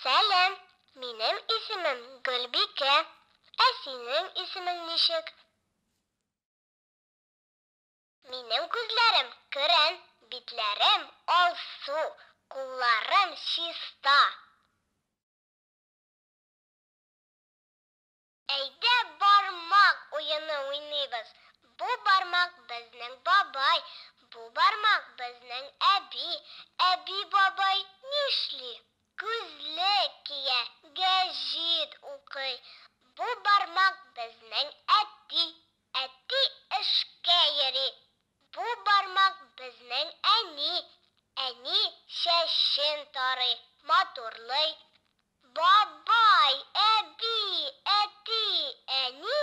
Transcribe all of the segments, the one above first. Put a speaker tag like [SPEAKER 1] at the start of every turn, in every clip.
[SPEAKER 1] Сәлем, минем исемем Гөлбикә. Ә синең исемең ничек? Минем күзләрем көрән, битләрем алсу, кулларым чиста. Әйдә бармак уены уйныйбыз. Бу бармак безнең бабай, бу бармак безнең әби. Әби бабай нишли? Күзлек кия, гәҗит укый. Бу бармак безнең әти. Әти эшкә йөри. Бу бармак безнең әни. Әни чәчен тарый, матурлый. Бабай, әби, әти, әни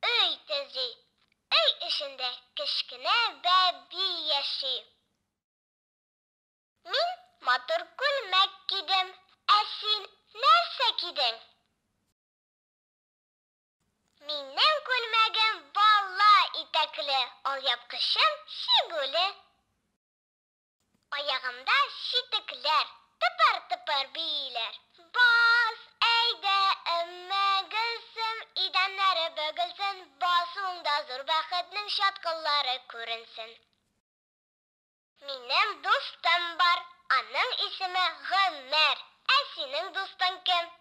[SPEAKER 1] өй төзи. Өй эчендә кечкенә бәби яши. Мин матур күлмәк кидем. Ә син нәрсә кидең? Минем күлмәгем бала итәкле, алъяпкычым шигүле. Аягымда читекләр, тыпыр-тыпыр бийләр. Бас, әйдә, әммә Гөлсем, идәннәре бөгелсен, басуыңда зур бәхетнең чаткыллары күренсен. Минем дустым бар, аның исеме Гомәр. Ә синең дустың кем?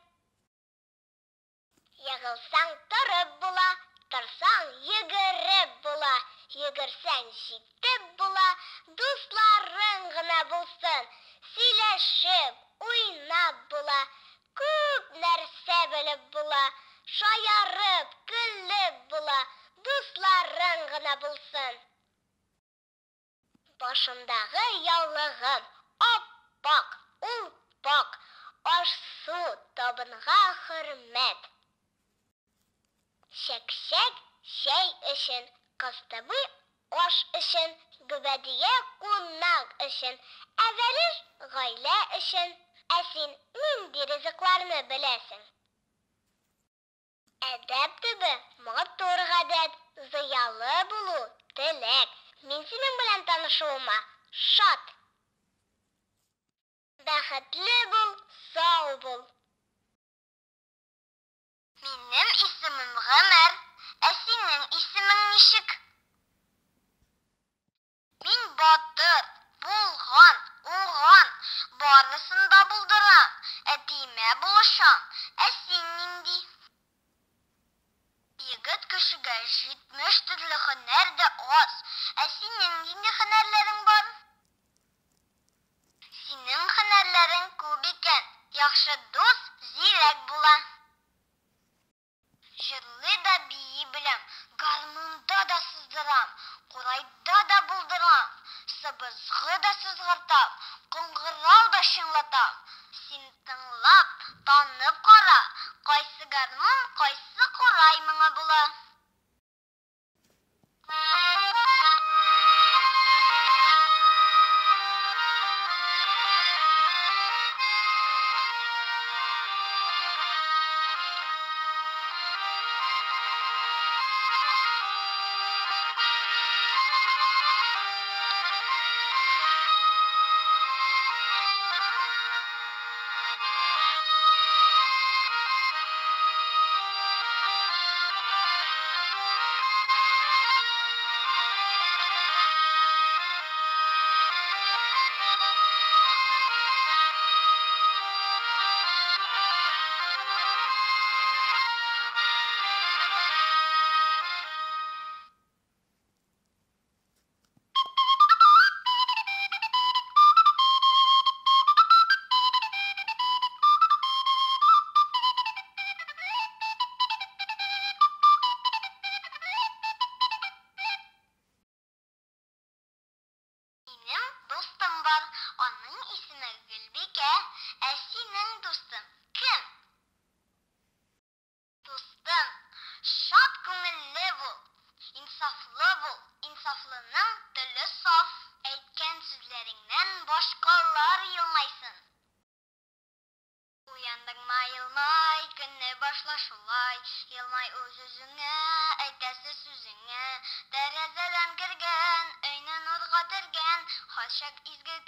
[SPEAKER 1] Егылсаң торып була, торсаң йөгереп була. Йөгерсәң җитеп була, дусларың гына булсын. Сөйләшеп, уйнап була, күп нәрсә белеп була. Шаярып, көлеп була, дусларың гына булсын. Башымдагы яулыгым ап-пак, ул пак. Аш-су табынга хөрмәт. Чәк-чәк чәй өчен, кыстыбый аш өчен, Гүбәдия кунак өчен, әвәлеш гаилә өчен. Ә син нинди ризыкларны беләсең? Әдәп төбе матур гадәт, зыялы булу теләк. Мин синең белән танышуыма шат. Бәхетле бул, сау бул. Минем исемем Гомәр. Ә синең исемең ничек? Мин батыр, булган, уган, барысын да булдырам. Әтимә булышам. Ә син нинди? Егет кешегә 70 төрле һөнәр дә аз. Ә синең нинди һөнәрләрең бар? Синең һөнәрләрең күп икән. Яхшы дус зирәк була. Җырлый да бии беләм, гармунда да сыздырам, курайда да булдырам, сыбызгы да сызгыртам, кыңгырау да чыңлатам. Син тыңлап, танып кара, кайсы гармун, кайсы курай моңа була. Аның исеме Гөлбикә. Ә синең дустың кем? Дустым, шат күңелле бул, инсафлы бул. Инсафлының теле саф. Әйткән сүзләреңнән башкалар елмайсын. Уяндыңмы, елмай, көнне башла шулай. Елмай үз-үзеңә, әйтәсе сүзеңә. Тәрәзәдән кергән, өйне нурга тергән, хашак изге